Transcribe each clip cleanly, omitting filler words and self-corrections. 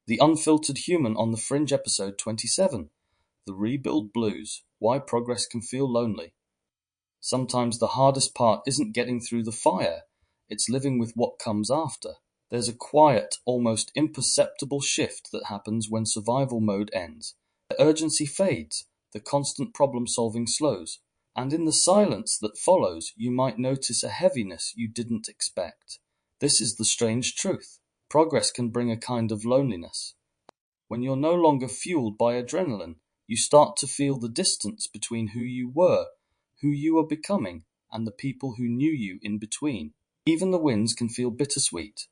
The Unfiltered Human on the Fringe episode 27, The Rebuild Blues, Why Progress Can Feel Lonely. Sometimes the hardest part isn't getting through the fire, it's living with what comes after. There's a quiet, almost imperceptible shift that happens when survival mode ends. The urgency fades, the constant problem-solving slows, and in the silence that follows you might notice a heaviness you didn't expect. This is the strange truth. Progress can bring a kind of loneliness. When you're no longer fueled by adrenaline, you start to feel the distance between who you were, who you are becoming, and the people who knew you in between. Even the wins can feel bittersweet.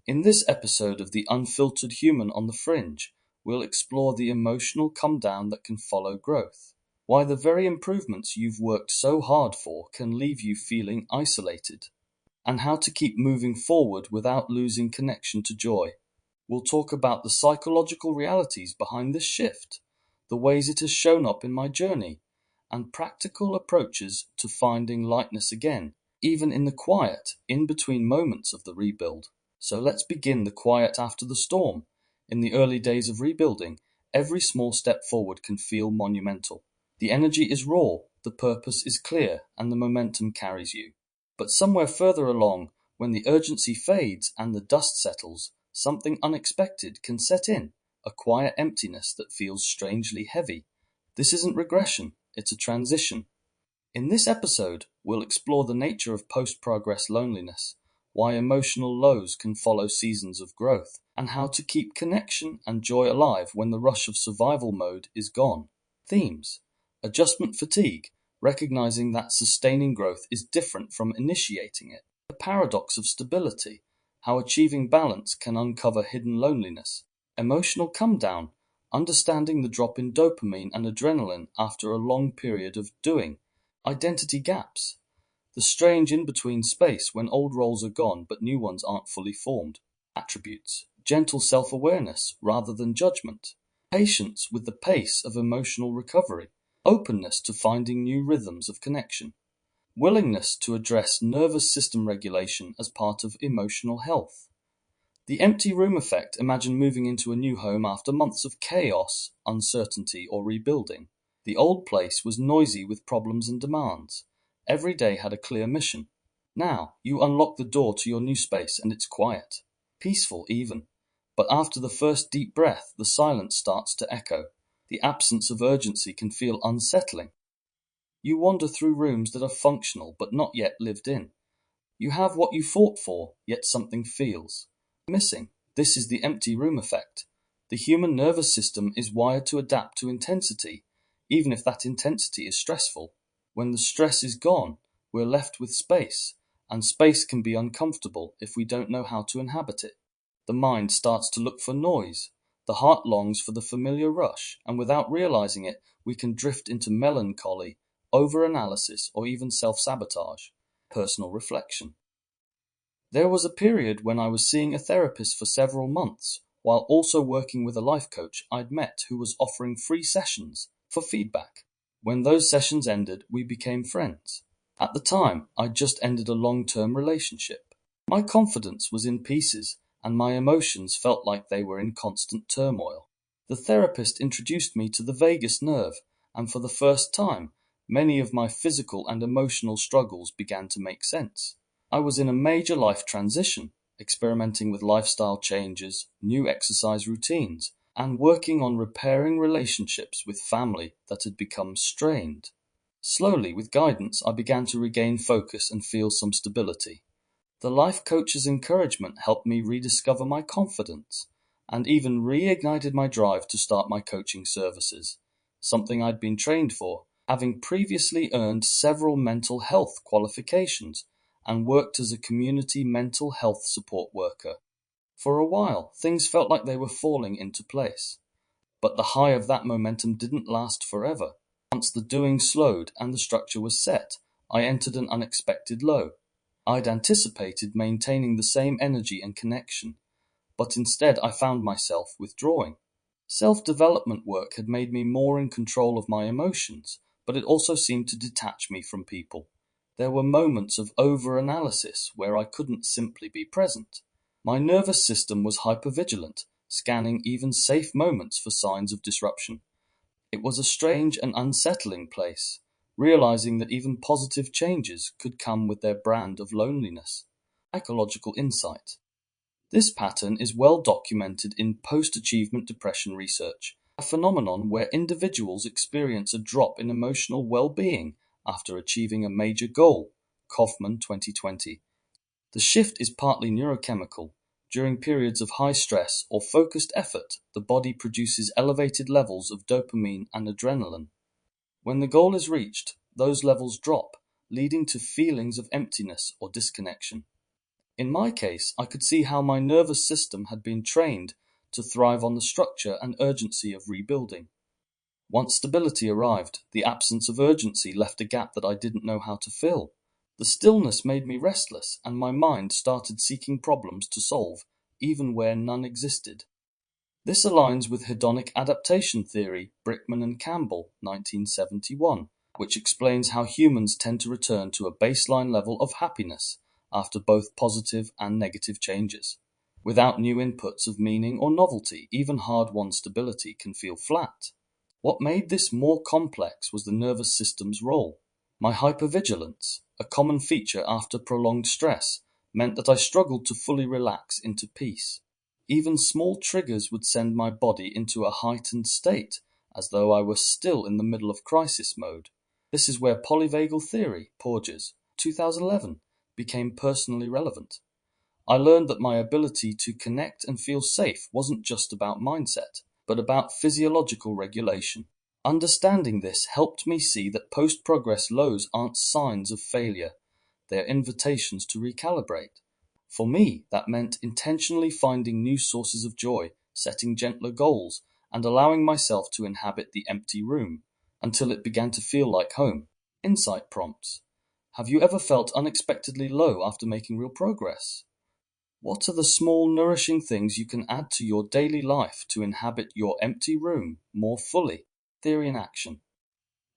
In this episode of The Unfiltered Human on the Fringe, we'll explore the emotional comedown that can follow growth. Why the very improvements you've worked so hard for can leave you feeling isolated, and how to keep moving forward without losing connection to joy. We'll talk about the psychological realities behind this shift, the ways it has shown up in my journey, and practical approaches to finding lightness again, even in the quiet, in-between moments of the rebuild. So let's begin the quiet after the storm. In the early days of rebuilding, every small step forward can feel monumental. The energy is raw, the purpose is clear, and the momentum carries you. But somewhere further along, when the urgency fades and the dust settles, something unexpected can set in, a quiet emptiness that feels strangely heavy. This isn't regression, it's a transition. In this episode, we'll explore the nature of post-progress loneliness, why emotional lows can follow seasons of growth, and how to keep connection and joy alive when the rush of survival mode is gone. Themes: adjustment fatigue, recognizing that sustaining growth is different from initiating it. The paradox of stability, how achieving balance can uncover hidden loneliness. Emotional comedown, understanding the drop in dopamine and adrenaline after a long period of doing. Identity gaps, the strange in-between space when old roles are gone but new ones aren't fully formed. Attributes, gentle self-awareness rather than judgment. Patience with the pace of emotional recovery. Openness to finding new rhythms of connection. Willingness to address nervous system regulation as part of emotional health. The empty room effect, imagine moving into a new home after months of chaos, uncertainty, or rebuilding. The old place was noisy with problems and demands. Every day had a clear mission. Now, you unlock the door to your new space and it's quiet. Peaceful even. But after the first deep breath, the silence starts to echo. The absence of urgency can feel unsettling. You wander through rooms that are functional but not yet lived in. You have what you fought for, yet something feels missing. This is the empty room effect. The human nervous system is wired to adapt to intensity, even if that intensity is stressful. When the stress is gone, we're left with space, and space can be uncomfortable if we don't know how to inhabit it. The mind starts to look for noise. The heart longs for the familiar rush, and without realizing it, we can drift into melancholy, overanalysis, or even self-sabotage. Personal reflection. There was a period when I was seeing a therapist for several months, while also working with a life coach I'd met who was offering free sessions for feedback. When those sessions ended, we became friends. At the time, I'd just ended a long-term relationship. My confidence was in pieces, and my emotions felt like they were in constant turmoil. The therapist introduced me to the vagus nerve, and for the first time, many of my physical and emotional struggles began to make sense. I was in a major life transition, experimenting with lifestyle changes, new exercise routines, and working on repairing relationships with family that had become strained. Slowly, with guidance, I began to regain focus and feel some stability. The life coach's encouragement helped me rediscover my confidence, and even reignited my drive to start my coaching services, something I'd been trained for, having previously earned several mental health qualifications and worked as a community mental health support worker. For a while, things felt like they were falling into place. But the high of that momentum didn't last forever. Once the doing slowed and the structure was set, I entered an unexpected low. I'd anticipated maintaining the same energy and connection, but instead I found myself withdrawing. Self-development work had made me more in control of my emotions, but it also seemed to detach me from people. There were moments of over-analysis where I couldn't simply be present. My nervous system was hypervigilant, scanning even safe moments for signs of disruption. It was a strange and unsettling place, realizing that even positive changes could come with their brand of loneliness. Psychological insight. This pattern is well documented in post-achievement depression research, a phenomenon where individuals experience a drop in emotional well-being after achieving a major goal. Kaufman 2020. The shift is partly neurochemical. During periods of high stress or focused effort, the body produces elevated levels of dopamine and adrenaline. When the goal is reached, those levels drop, leading to feelings of emptiness or disconnection. In my case, I could see how my nervous system had been trained to thrive on the structure and urgency of rebuilding. Once stability arrived, the absence of urgency left a gap that I didn't know how to fill. The stillness made me restless, and my mind started seeking problems to solve, even where none existed. This aligns with hedonic adaptation theory, Brickman and Campbell, 1971, which explains how humans tend to return to a baseline level of happiness after both positive and negative changes. Without new inputs of meaning or novelty, even hard-won stability can feel flat. What made this more complex was the nervous system's role. My hypervigilance, a common feature after prolonged stress, meant that I struggled to fully relax into peace. Even small triggers would send my body into a heightened state, as though I were still in the middle of crisis mode. This is where polyvagal theory, Porges, 2011, became personally relevant. I learned that my ability to connect and feel safe wasn't just about mindset, but about physiological regulation. Understanding this helped me see that post-progress lows aren't signs of failure, they're invitations to recalibrate. For me, that meant intentionally finding new sources of joy, setting gentler goals, and allowing myself to inhabit the empty room until it began to feel like home. Insight prompts. Have you ever felt unexpectedly low after making real progress? What are the small, nourishing things you can add to your daily life to inhabit your empty room more fully? Theory in action.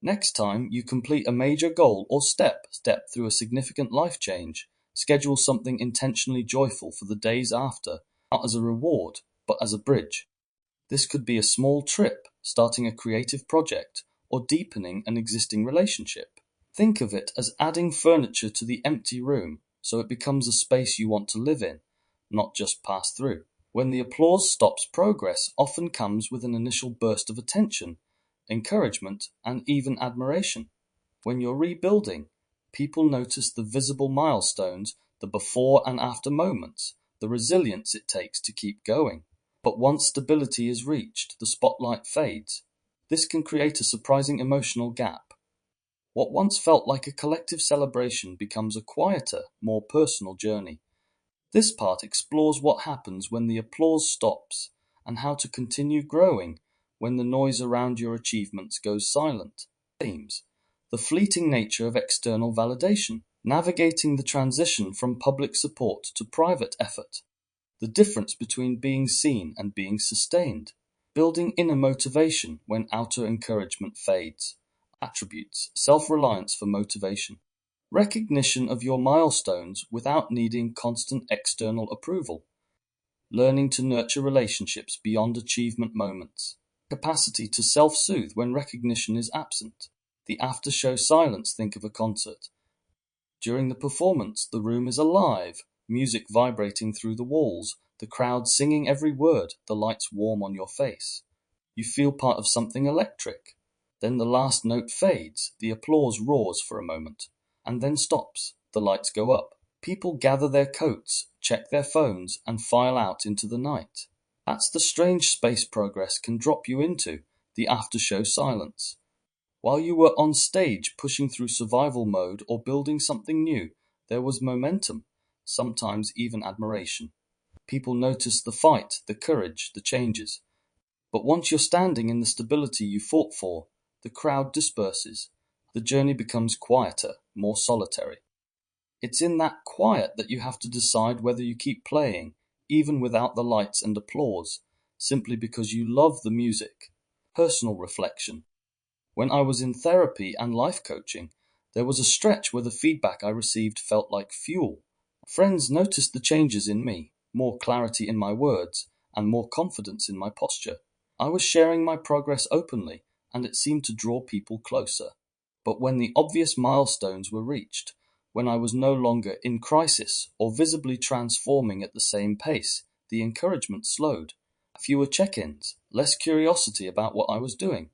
Next time you complete a major goal or step through a significant life change, schedule something intentionally joyful for the days after, not as a reward, but as a bridge. This could be a small trip, starting a creative project, or deepening an existing relationship. Think of it as adding furniture to the empty room so it becomes a space you want to live in, not just pass through. When the applause stops, progress often comes with an initial burst of attention, encouragement, and even admiration. When you're rebuilding, people notice the visible milestones, the before and after moments, the resilience it takes to keep going. But once stability is reached, the spotlight fades. This can create a surprising emotional gap. What once felt like a collective celebration becomes a quieter, more personal journey. This part explores what happens when the applause stops and how to continue growing when the noise around your achievements goes silent. Themes. The fleeting nature of external validation, navigating the transition from public support to private effort, the difference between being seen and being sustained, building inner motivation when outer encouragement fades, attributes, self-reliance for motivation, recognition of your milestones without needing constant external approval, learning to nurture relationships beyond achievement moments, capacity to self-soothe when recognition is absent, the after-show silence. Think of a concert. During the performance, the room is alive, music vibrating through the walls, the crowd singing every word, the lights warm on your face. You feel part of something electric. Then the last note fades, the applause roars for a moment, and then stops, the lights go up. People gather their coats, check their phones, and file out into the night. That's the strange space progress can drop you into, the after-show silence. While you were on stage pushing through survival mode or building something new, there was momentum, sometimes even admiration. People notice the fight, the courage, the changes. But once you're standing in the stability you fought for, the crowd disperses. The journey becomes quieter, more solitary. It's in that quiet that you have to decide whether you keep playing, even without the lights and applause, simply because you love the music. Personal reflection. When I was in therapy and life coaching, there was a stretch where the feedback I received felt like fuel. Friends noticed the changes in me, more clarity in my words, and more confidence in my posture. I was sharing my progress openly, and it seemed to draw people closer. But when the obvious milestones were reached, when I was no longer in crisis or visibly transforming at the same pace, the encouragement slowed. Fewer check-ins, less curiosity about what I was doing.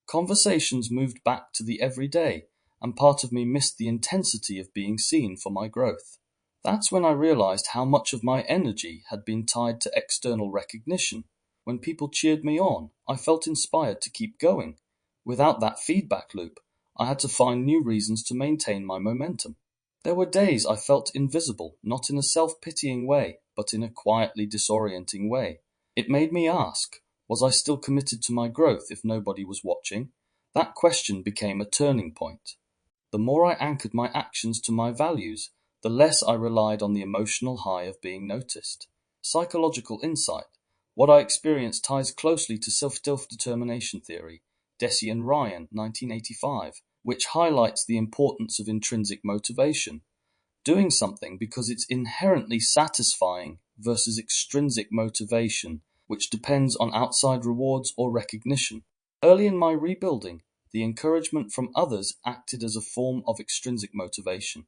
Conversations moved back to the everyday, and part of me missed the intensity of being seen for my growth. That's when I realized how much of my energy had been tied to external recognition. When people cheered me on, I felt inspired to keep going. Without that feedback loop, I had to find new reasons to maintain my momentum. There were days I felt invisible, not in a self-pitying way, but in a quietly disorienting way. It made me ask, was I still committed to my growth if nobody was watching? That question became a turning point. The more I anchored my actions to my values, the less I relied on the emotional high of being noticed. Psychological insight. What I experienced ties closely to self-determination theory, Deci and Ryan, 1985, which highlights the importance of intrinsic motivation. Doing something because it's inherently satisfying versus extrinsic motivation, which depends on outside rewards or recognition. Early in my rebuilding, the encouragement from others acted as a form of extrinsic motivation.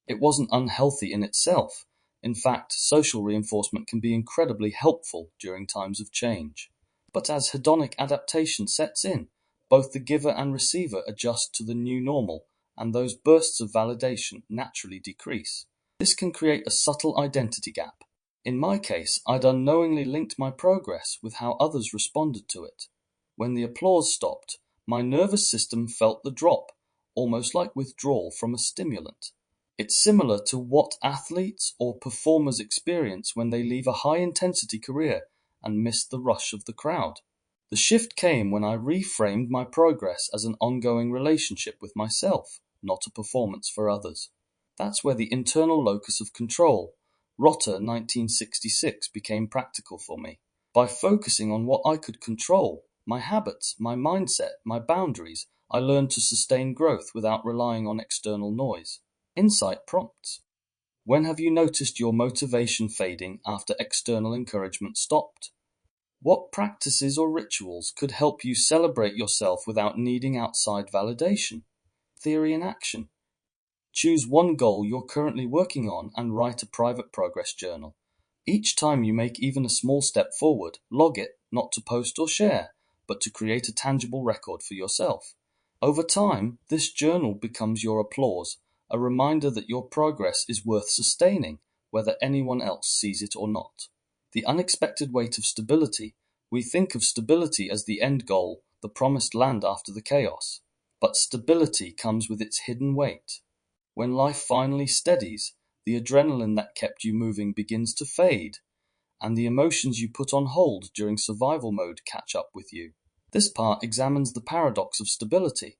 It wasn't unhealthy in itself. In fact, social reinforcement can be incredibly helpful during times of change. But as hedonic adaptation sets in, both the giver and receiver adjust to the new normal, and those bursts of validation naturally decrease. This can create a subtle identity gap. In my case, I'd unknowingly linked my progress with how others responded to it. When the applause stopped, my nervous system felt the drop, almost like withdrawal from a stimulant. It's similar to what athletes or performers experience when they leave a high-intensity career and miss the rush of the crowd. The shift came when I reframed my progress as an ongoing relationship with myself, not a performance for others. That's where the internal locus of control, Rotter 1966, became practical for me. By focusing on what I could control, my habits, my mindset, my boundaries, I learned to sustain growth without relying on external noise. Insight prompts. When have you noticed your motivation fading after external encouragement stopped? What practices or rituals could help you celebrate yourself without needing outside validation? Theory in action. Choose one goal you're currently working on and write a private progress journal. Each time you make even a small step forward, log it, not to post or share, but to create a tangible record for yourself. Over time, this journal becomes your applause, a reminder that your progress is worth sustaining, whether anyone else sees it or not. The unexpected weight of stability. We think of stability as the end goal, the promised land after the chaos. But stability comes with its hidden weight. When life finally steadies, the adrenaline that kept you moving begins to fade, and the emotions you put on hold during survival mode catch up with you. This part examines the paradox of stability,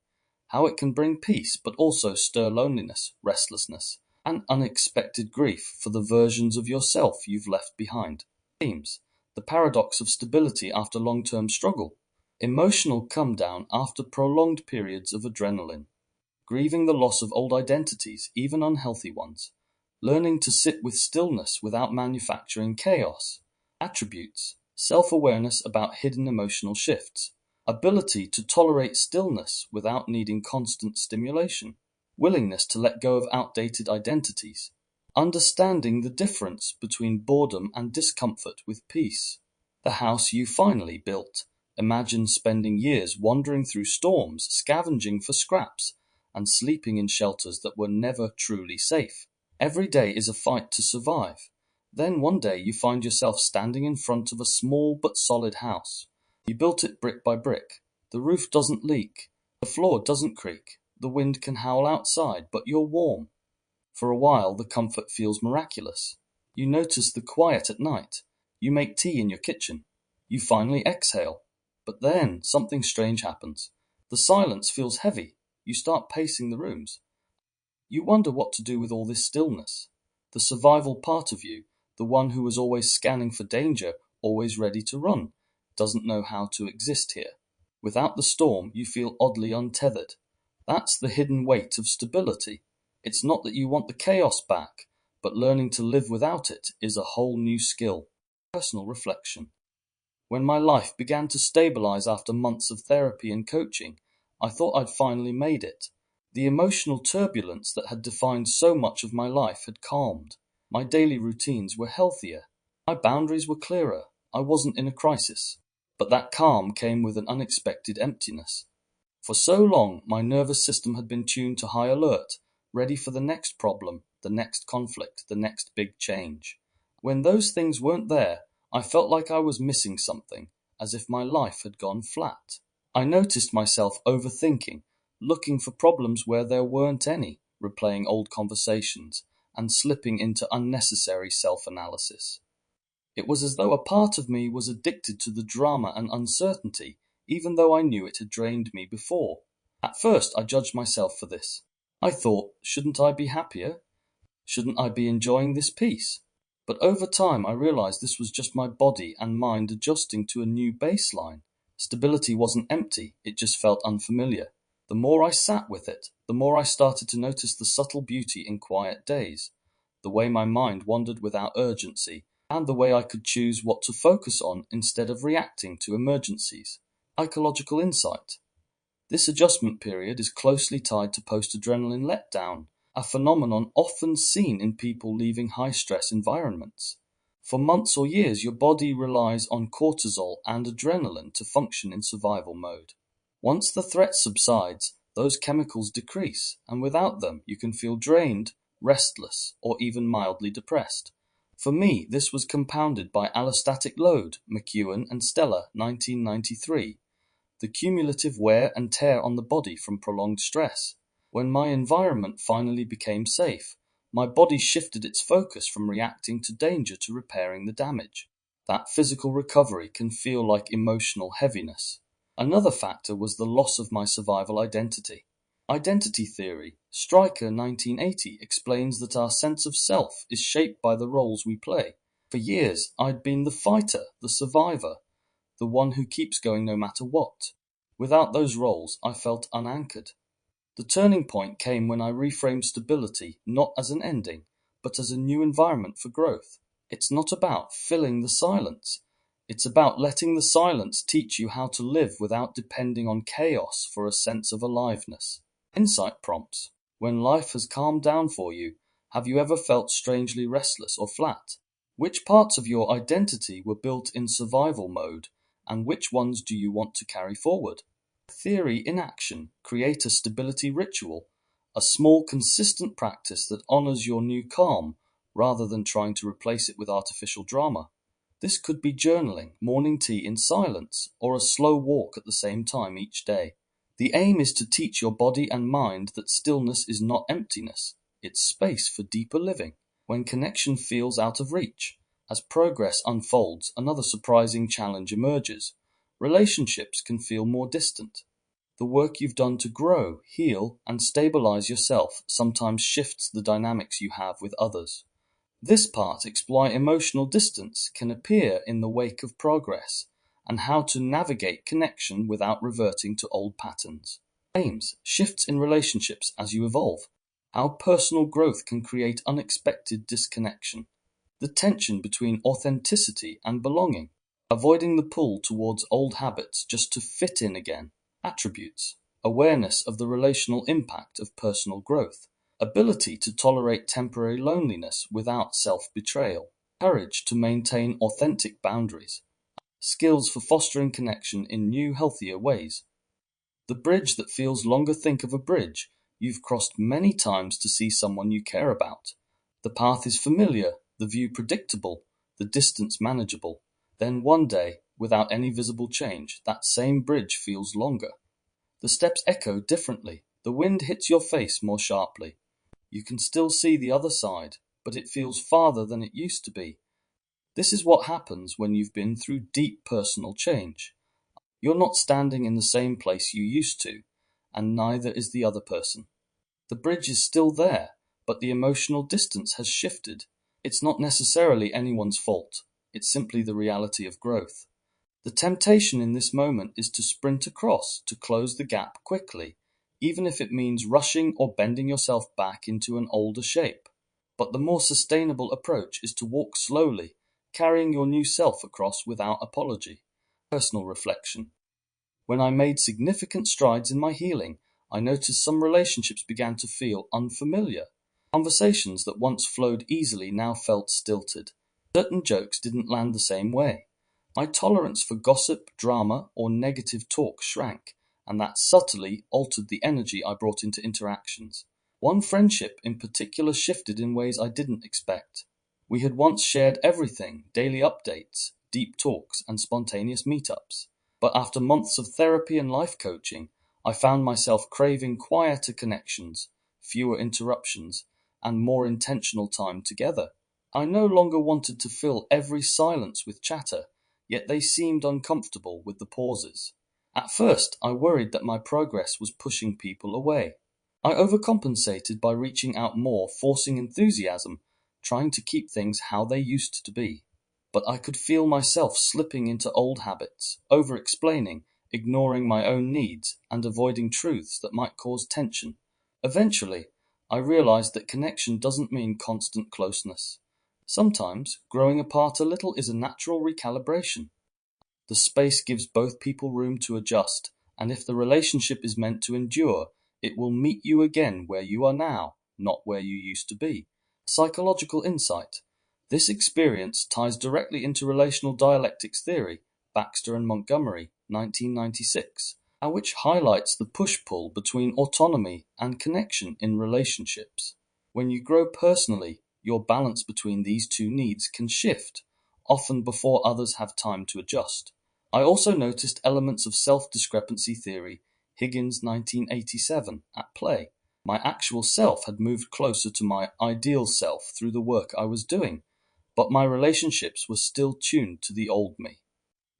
how it can bring peace but also stir loneliness, restlessness, and unexpected grief for the versions of yourself you've left behind. Themes: the paradox of stability after long-term struggle, emotional comedown after prolonged periods of adrenaline, grieving the loss of old identities, even unhealthy ones, learning to sit with stillness without manufacturing chaos, attributes, self-awareness about hidden emotional shifts, ability to tolerate stillness without needing constant stimulation, willingness to let go of outdated identities, understanding the difference between boredom and discomfort with peace, the house you finally built. Imagine spending years wandering through storms, scavenging for scraps, and sleeping in shelters that were never truly safe. Every day is a fight to survive. Then one day you find yourself standing in front of a small but solid house. You built it brick by brick. The roof doesn't leak. The floor doesn't creak. The wind can howl outside, but you're warm. For a while, the comfort feels miraculous. You notice the quiet at night. You make tea in your kitchen. You finally exhale. But then something strange happens. The silence feels heavy. You start pacing the rooms. You wonder what to do with all this stillness. The survival part of you, the one who was always scanning for danger, always ready to run, doesn't know how to exist here. Without the storm, you feel oddly untethered. That's the hidden weight of stability. It's not that you want the chaos back, but learning to live without it is a whole new skill. Personal reflection. When my life began to stabilize after months of therapy and coaching, I thought I'd finally made it. The emotional turbulence that had defined so much of my life had calmed. My daily routines were healthier. My boundaries were clearer. I wasn't in a crisis. But that calm came with an unexpected emptiness. For so long, my nervous system had been tuned to high alert, ready for the next problem, the next conflict, the next big change. When those things weren't there, I felt like I was missing something, as if my life had gone flat. I noticed myself overthinking, looking for problems where there weren't any, replaying old conversations, and slipping into unnecessary self-analysis. It was as though a part of me was addicted to the drama and uncertainty, even though I knew it had drained me before. At first, I judged myself for this. I thought, shouldn't I be happier? Shouldn't I be enjoying this peace? But over time, I realized this was just my body and mind adjusting to a new baseline. Stability wasn't empty, it just felt unfamiliar. The more I sat with it, the more I started to notice the subtle beauty in quiet days, the way my mind wandered without urgency, and the way I could choose what to focus on instead of reacting to emergencies. Psychological insight. This adjustment period is closely tied to post-adrenaline letdown, a phenomenon often seen in people leaving high-stress environments. For months or years, your body relies on cortisol and adrenaline to function in survival mode. Once the threat subsides, those chemicals decrease, and without them, you can feel drained, restless, or even mildly depressed. For me, this was compounded by allostatic load, McEwen and Stella, 1993, the cumulative wear and tear on the body from prolonged stress. When my environment finally became safe, my body shifted its focus from reacting to danger to repairing the damage. That physical recovery can feel like emotional heaviness. Another factor was the loss of my survival identity. Identity theory, Stryker 1980, explains that our sense of self is shaped by the roles we play. For years, I'd been the fighter, the survivor, the one who keeps going no matter what. Without those roles, I felt unanchored. The turning point came when I reframed stability not as an ending, but as a new environment for growth. It's not about filling the silence. It's about letting the silence teach you how to live without depending on chaos for a sense of aliveness. Insight prompts. When life has calmed down for you, have you ever felt strangely restless or flat? Which parts of your identity were built in survival mode, and which ones do you want to carry forward? Theory in action. Create a stability ritual, a small consistent practice that honors your new calm rather than trying to replace it with artificial drama. This could be journaling, morning tea in silence, or a slow walk at the same time each day. The aim is to teach your body and mind that stillness is not emptiness, it's space for deeper living. When connection feels out of reach, as progress unfolds, another surprising challenge emerges. Relationships can feel more distant. The work you've done to grow, heal, and stabilize yourself sometimes shifts the dynamics you have with others. This part explores why emotional distance can appear in the wake of progress, and how to navigate connection without reverting to old patterns. Aims, shifts in relationships as you evolve, how personal growth can create unexpected disconnection. The tension between authenticity and belonging, avoiding the pull towards old habits just to fit in again. Attributes, awareness of the relational impact of personal growth, ability to tolerate temporary loneliness without self-betrayal, courage to maintain authentic boundaries, skills for fostering connection in new, healthier ways. The bridge that feels longer. Think of a bridge you've crossed many times to see someone you care about. The path is familiar, the view predictable, the distance manageable. Then one day, without any visible change, that same bridge feels longer. The steps echo differently. The wind hits your face more sharply. You can still see the other side, but it feels farther than it used to be. This is what happens when you've been through deep personal change. You're not standing in the same place you used to, and neither is the other person. The bridge is still there, but the emotional distance has shifted. It's not necessarily anyone's fault. It's simply the reality of growth. The temptation in this moment is to sprint across, to close the gap quickly, even if it means rushing or bending yourself back into an older shape. But the more sustainable approach is to walk slowly, carrying your new self across without apology. Personal reflection. When I made significant strides in my healing, I noticed some relationships began to feel unfamiliar. Conversations that once flowed easily now felt stilted. Certain jokes didn't land the same way. My tolerance for gossip, drama, or negative talk shrank, and that subtly altered the energy I brought into interactions. One friendship in particular shifted in ways I didn't expect. We had once shared everything: daily updates, deep talks, and spontaneous meetups. But after months of therapy and life coaching, I found myself craving quieter connections, fewer interruptions, and more intentional time together. I no longer wanted to fill every silence with chatter, yet they seemed uncomfortable with the pauses. At first, I worried that my progress was pushing people away. I overcompensated by reaching out more, forcing enthusiasm, trying to keep things how they used to be. But I could feel myself slipping into old habits, over-explaining, ignoring my own needs, and avoiding truths that might cause tension. Eventually, I realized that connection doesn't mean constant closeness. Sometimes, growing apart a little is a natural recalibration. The space gives both people room to adjust, and if the relationship is meant to endure, it will meet you again where you are now, not where you used to be. Psychological insight. This experience ties directly into relational dialectics theory, Baxter and Montgomery, 1996, which highlights the push-pull between autonomy and connection in relationships. When you grow personally, your balance between these two needs can shift, often before others have time to adjust. I also noticed elements of self-discrepancy theory, Higgins 1987, at play. My actual self had moved closer to my ideal self through the work I was doing, but my relationships were still tuned to the old me.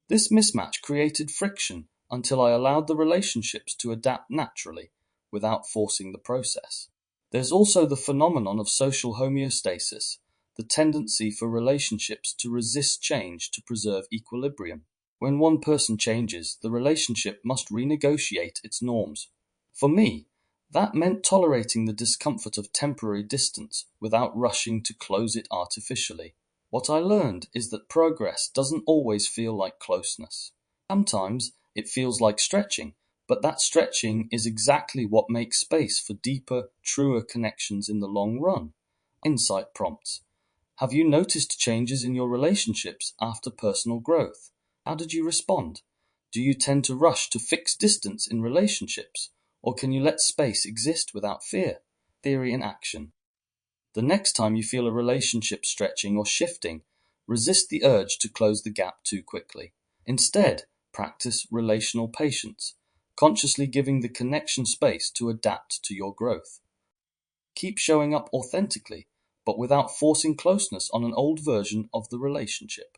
This mismatch created friction until I allowed the relationships to adapt naturally, without forcing the process. There's also the phenomenon of social homeostasis, the tendency for relationships to resist change to preserve equilibrium. When one person changes, the relationship must renegotiate its norms. For me, that meant tolerating the discomfort of temporary distance without rushing to close it artificially. What I learned is that progress doesn't always feel like closeness. Sometimes it feels like stretching, but that stretching is exactly what makes space for deeper, truer connections in the long run. Insight prompts. Have you noticed changes in your relationships after personal growth? How did you respond? Do you tend to rush to fix distance in relationships, or can you let space exist without fear? Theory in action. The next time you feel a relationship stretching or shifting, resist the urge to close the gap too quickly. Instead, practice relational patience, consciously giving the connection space to adapt to your growth. Keep showing up authentically, but without forcing closeness on an old version of the relationship.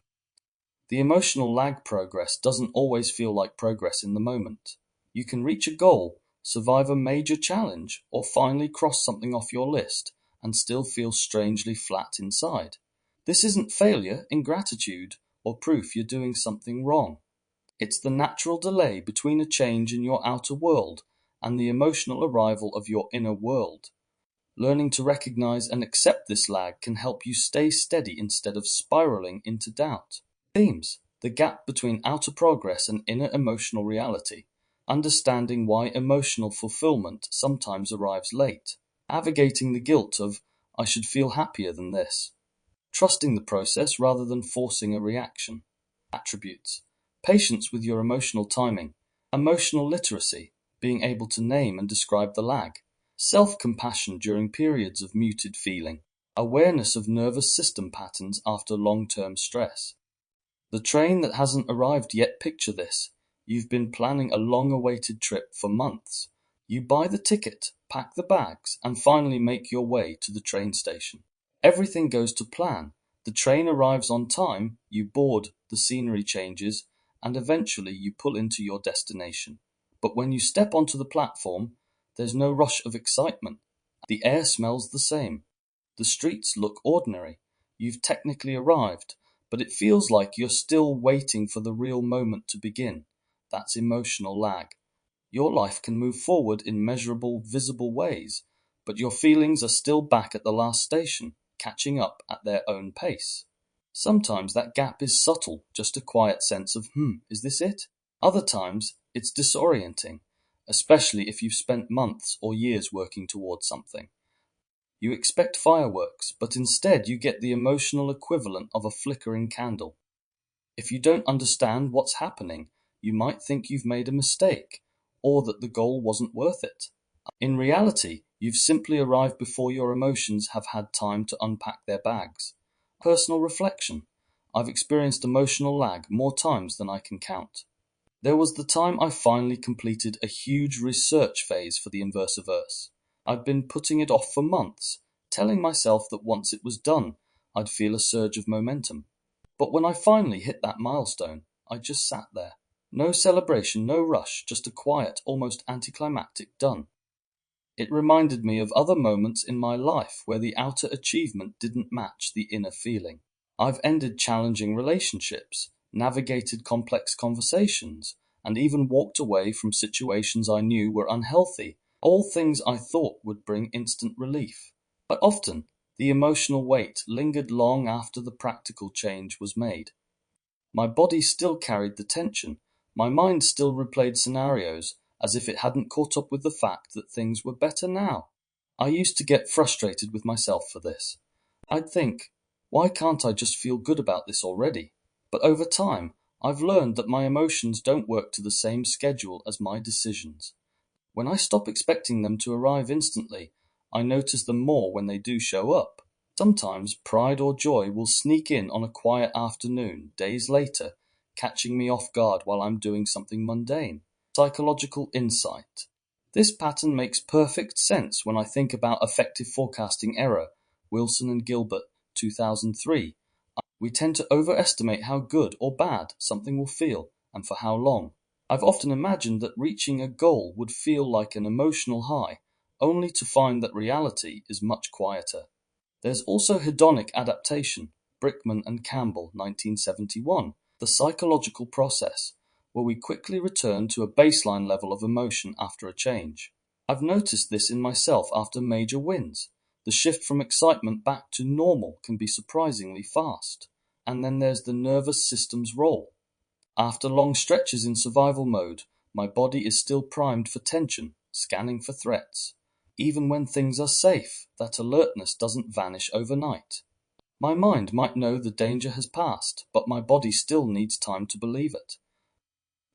The emotional lag progress doesn't always feel like progress in the moment. You can reach a goal, survive a major challenge, or finally cross something off your list and still feel strangely flat inside. This isn't failure, ingratitude, or proof you're doing something wrong. It's the natural delay between a change in your outer world and the emotional arrival of your inner world. Learning to recognize and accept this lag can help you stay steady instead of spiraling into doubt. Themes: the gap between outer progress and inner emotional reality, understanding why emotional fulfillment sometimes arrives late, navigating the guilt of "I should feel happier than this," trusting the process rather than forcing a reaction. Attributes: patience with your emotional timing, emotional literacy, being able to name and describe the lag, self-compassion during periods of muted feeling, awareness of nervous system patterns after long-term stress. The train that hasn't arrived yet. Picture this. You've been planning a long-awaited trip for months. You buy the ticket, pack the bags, and finally make your way to the train station. Everything goes to plan. The train arrives on time, you board, the scenery changes, and eventually you pull into your destination. But when you step onto the platform, there's no rush of excitement. The air smells the same. The streets look ordinary. You've technically arrived, but it feels like you're still waiting for the real moment to begin. That's emotional lag. Your life can move forward in measurable, visible ways, but your feelings are still back at the last station, catching up at their own pace. Sometimes that gap is subtle, just a quiet sense of, is this it? Other times, it's disorienting, especially if you've spent months or years working towards something. You expect fireworks, but instead you get the emotional equivalent of a flickering candle. If you don't understand what's happening, you might think you've made a mistake, or that the goal wasn't worth it. In reality, you've simply arrived before your emotions have had time to unpack their bags. Personal reflection. I've experienced emotional lag more times than I can count. There was the time I finally completed a huge research phase for the Inversiverse. I'd been putting it off for months, telling myself that once it was done, I'd feel a surge of momentum. But when I finally hit that milestone, I just sat there. No celebration, no rush, just a quiet, almost anticlimactic done. It reminded me of other moments in my life where the outer achievement didn't match the inner feeling. I've ended challenging relationships, navigated complex conversations, and even walked away from situations I knew were unhealthy, all things I thought would bring instant relief. But often, the emotional weight lingered long after the practical change was made. My body still carried the tension, my mind still replayed scenarios as if it hadn't caught up with the fact that things were better now. I used to get frustrated with myself for this. I'd think, why can't I just feel good about this already? But over time, I've learned that my emotions don't work to the same schedule as my decisions. When I stop expecting them to arrive instantly, I notice them more when they do show up. Sometimes pride or joy will sneak in on a quiet afternoon, days later, catching me off guard while I'm doing something mundane. Psychological insight. This pattern makes perfect sense when I think about affective forecasting error, Wilson and Gilbert, 2003. We tend to overestimate how good or bad something will feel and for how long. I've often imagined that reaching a goal would feel like an emotional high, only to find that reality is much quieter. There's also hedonic adaptation, Brickman and Campbell, 1971, the psychological process, where we quickly return to a baseline level of emotion after a change. I've noticed this in myself after major wins. The shift from excitement back to normal can be surprisingly fast. And then there's the nervous system's role. After long stretches in survival mode, my body is still primed for tension, scanning for threats. Even when things are safe, that alertness doesn't vanish overnight. My mind might know the danger has passed, but my body still needs time to believe it.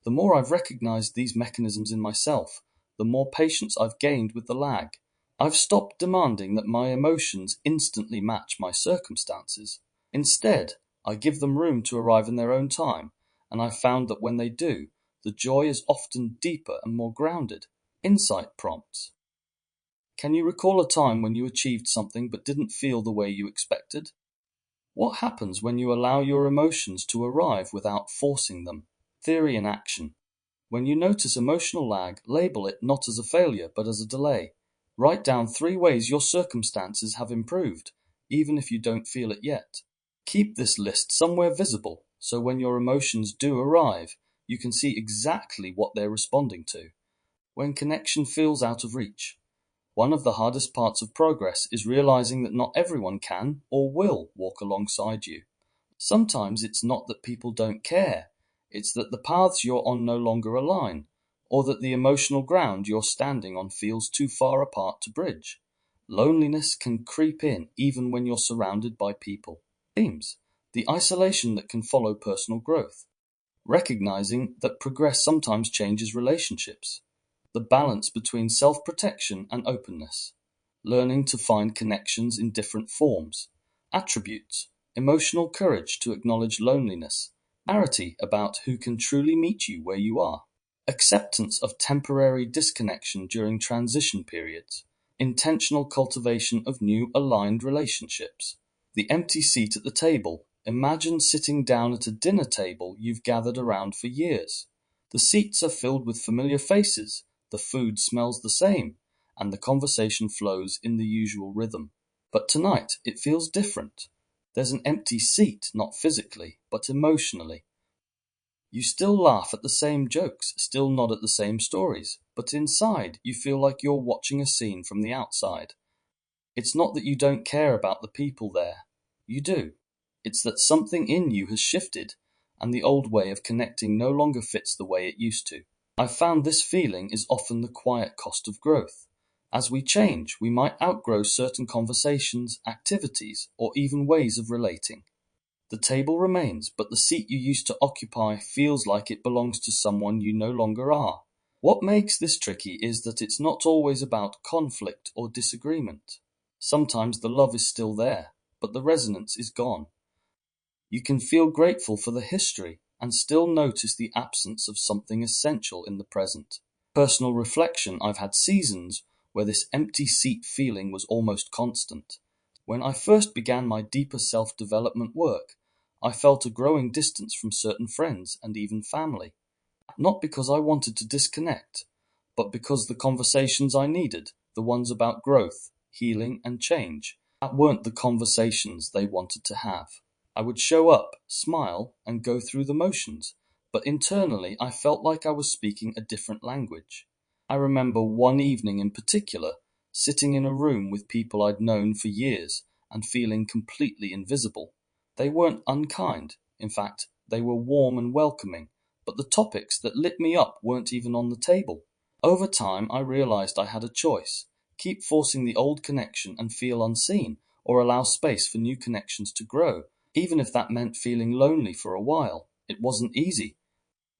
The more I've recognized these mechanisms in myself, the more patience I've gained with the lag. I've stopped demanding that my emotions instantly match my circumstances. Instead, I give them room to arrive in their own time, and I've found that when they do, the joy is often deeper and more grounded. Insight prompts. Can you recall a time when you achieved something but didn't feel the way you expected? What happens when you allow your emotions to arrive without forcing them? Theory in action. When you notice emotional lag, label it not as a failure but as a delay. Write down 3 ways your circumstances have improved, even if you don't feel it yet. Keep this list somewhere visible, so when your emotions do arrive, you can see exactly what they're responding to. When connection feels out of reach. One of the hardest parts of progress is realizing that not everyone can or will walk alongside you. Sometimes it's not that people don't care, it's that the paths you're on no longer align, or that the emotional ground you're standing on feels too far apart to bridge. Loneliness can creep in even when you're surrounded by people. Themes. The isolation that can follow personal growth. Recognizing that progress sometimes changes relationships. The balance between self-protection and openness. Learning to find connections in different forms. Attributes. Emotional courage to acknowledge loneliness. Clarity about who can truly meet you where you are. Acceptance of temporary disconnection during transition periods. Intentional cultivation of new aligned relationships. The empty seat at the table. Imagine sitting down at a dinner table you've gathered around for years. The seats are filled with familiar faces, the food smells the same, and the conversation flows in the usual rhythm. But tonight it feels different. There's an empty seat, not physically, but emotionally. You still laugh at the same jokes, still nod at the same stories, but inside you feel like you're watching a scene from the outside. It's not that you don't care about the people there. You do. It's that something in you has shifted, and the old way of connecting no longer fits the way it used to. I've found this feeling is often the quiet cost of growth. As we change, we might outgrow certain conversations, activities, or even ways of relating. The table remains, but the seat you used to occupy feels like it belongs to someone you no longer are. What makes this tricky is that it's not always about conflict or disagreement. Sometimes the love is still there, but the resonance is gone. You can feel grateful for the history and still notice the absence of something essential in the present. Personal reflection, I've had seasons where this empty seat feeling was almost constant. When I first began my deeper self-development work, I felt a growing distance from certain friends and even family. Not because I wanted to disconnect, but because the conversations I needed, the ones about growth, healing, and change, that weren't the conversations they wanted to have. I would show up, smile, and go through the motions, but internally I felt like I was speaking a different language. I remember one evening in particular, sitting in a room with people I'd known for years and feeling completely invisible. They weren't unkind, in fact, they were warm and welcoming, but the topics that lit me up weren't even on the table. Over time, I realized I had a choice: keep forcing the old connection and feel unseen, or allow space for new connections to grow, even if that meant feeling lonely for a while. It wasn't easy.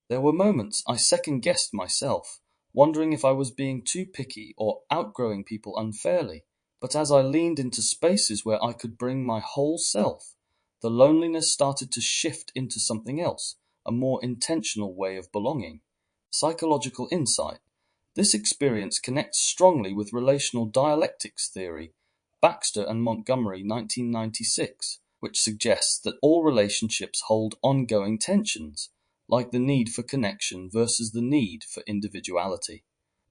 There were moments I second-guessed myself, wondering if I was being too picky or outgrowing people unfairly. But as I leaned into spaces where I could bring my whole self, the loneliness started to shift into something else, a more intentional way of belonging. Psychological insight. This experience connects strongly with relational dialectics theory, Baxter and Montgomery 1996, which suggests that all relationships hold ongoing tensions, like the need for connection versus the need for individuality.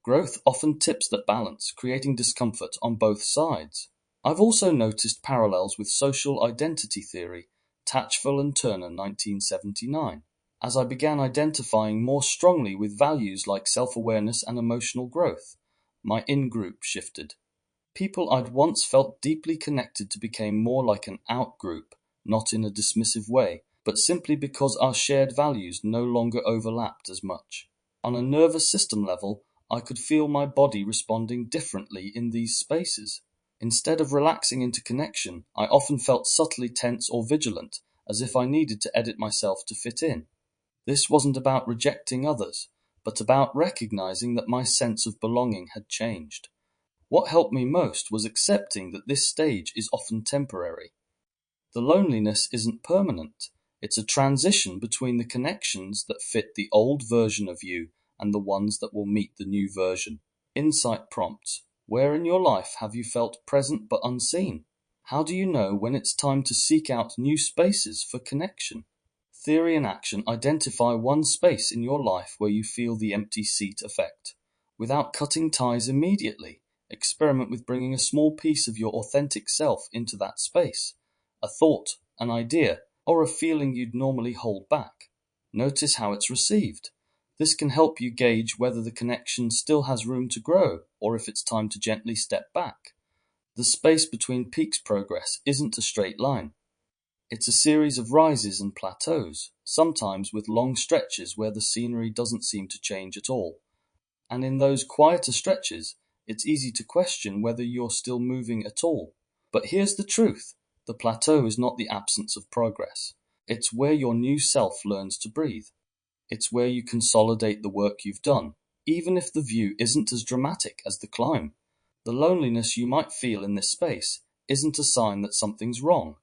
Growth often tips that balance, creating discomfort on both sides. I've also noticed parallels with social identity theory, Tatchell and Turner 1979, as I began identifying more strongly with values like self-awareness and emotional growth. My in-group shifted. People I'd once felt deeply connected to became more like an out-group, not in a dismissive way, but simply because our shared values no longer overlapped as much. On a nervous system level, I could feel my body responding differently in these spaces. Instead of relaxing into connection, I often felt subtly tense or vigilant, as if I needed to edit myself to fit in. This wasn't about rejecting others, but about recognizing that my sense of belonging had changed. What helped me most was accepting that this stage is often temporary. The loneliness isn't permanent. It's a transition between the connections that fit the old version of you and the ones that will meet the new version. Insight prompts. Where in your life have you felt present but unseen? How do you know when it's time to seek out new spaces for connection? Theory and action. Identify one space in your life where you feel the empty seat effect. Without cutting ties immediately, experiment with bringing a small piece of your authentic self into that space. A thought, an idea, or a feeling you'd normally hold back. Notice how it's received. This can help you gauge whether the connection still has room to grow or if it's time to gently step back. The space between peaks progress isn't a straight line. It's a series of rises and plateaus, sometimes with long stretches where the scenery doesn't seem to change at all. And in those quieter stretches, it's easy to question whether you're still moving at all. But here's the truth. The plateau is not the absence of progress. It's where your new self learns to breathe. It's where you consolidate the work you've done, even if the view isn't as dramatic as the climb. The loneliness you might feel in this space isn't a sign that something's wrong.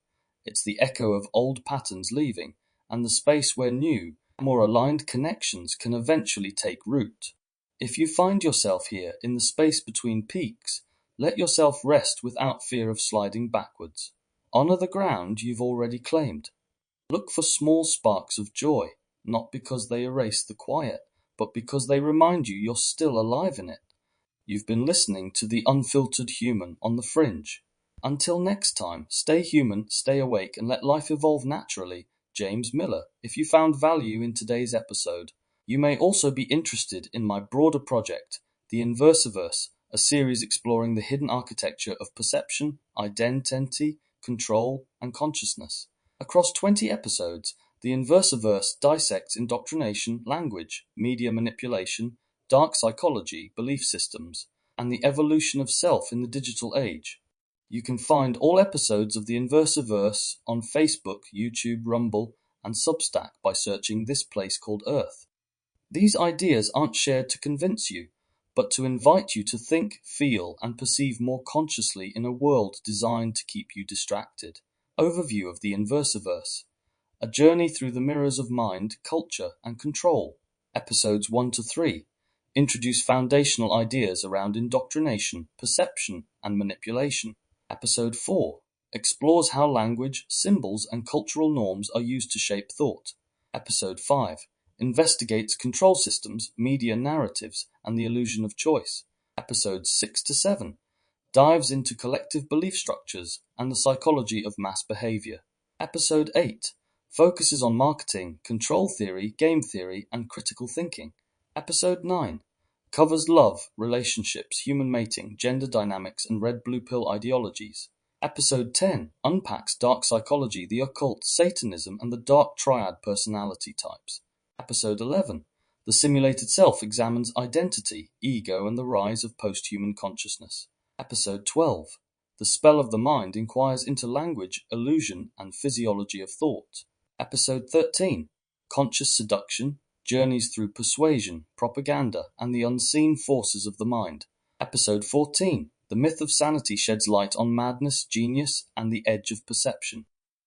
It's the echo of old patterns leaving, and the space where new, more aligned connections can eventually take root. If you find yourself here in the space between peaks, let yourself rest without fear of sliding backwards. Honor the ground you've already claimed. Look for small sparks of joy, not because they erase the quiet, but because they remind you you're still alive in it. You've been listening to The Unfiltered Human on the Fringe. Until next time, stay human, stay awake, and let life evolve naturally. James Miller. If you found value in today's episode, you may also be interested in my broader project, The Inversiverse, a series exploring the hidden architecture of perception, identity, control, and consciousness. Across 20 episodes, the Inversiverse dissects indoctrination, language, media manipulation, dark psychology, belief systems, and the evolution of self in the digital age. You can find all episodes of the Inversiverse on Facebook, YouTube, Rumble, and Substack by searching This Place Called Earth. These ideas aren't shared to convince you, but to invite you to think, feel, and perceive more consciously in a world designed to keep you distracted. Overview of the Inversiverse: a journey through the mirrors of mind, culture, and control. Episodes 1 to 3 introduce foundational ideas around indoctrination, perception, and manipulation. Episode 4 explores how language, symbols, and cultural norms are used to shape thought. Episode 5 investigates control systems, media narratives, and the illusion of choice. Episodes 6 to 7 dives into collective belief structures and the psychology of mass behavior. Episode 8 focuses on marketing, control theory, game theory, and critical thinking. Episode 9 covers love, relationships, human mating, gender dynamics, and red-blue pill ideologies. Episode 10 unpacks dark psychology, the occult, Satanism, and the dark triad personality types. Episode 11 The Simulated Self examines identity, ego, and the rise of post-human consciousness. Episode 12 The Spell of the Mind inquires into language, illusion, and physiology of thought. Episode 13 Conscious Seduction journeys through persuasion, propaganda, and the unseen forces of the mind. Episode 14 The Myth of Sanity sheds light on madness, genius, and the edge of perception.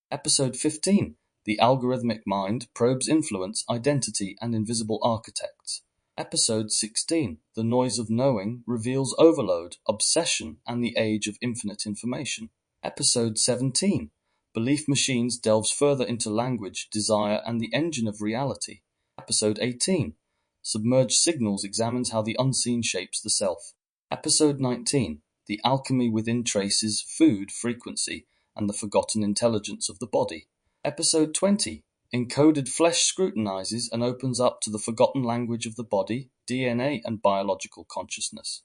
Episode 15 The Algorithmic Mind probes influence, identity, and invisible architects. Episode 16 The Noise of Knowing reveals overload, obsession, and the age of infinite information. Episode 17 Belief Machines delves further into language, desire, and the engine of reality. Episode 18 Submerged Signals examines how the unseen shapes the self. Episode 19 The Alchemy Within traces food, frequency, and the forgotten intelligence of the body. Episode 20 Encoded Flesh scrutinizes and opens up to the forgotten language of the body, DNA, and biological consciousness.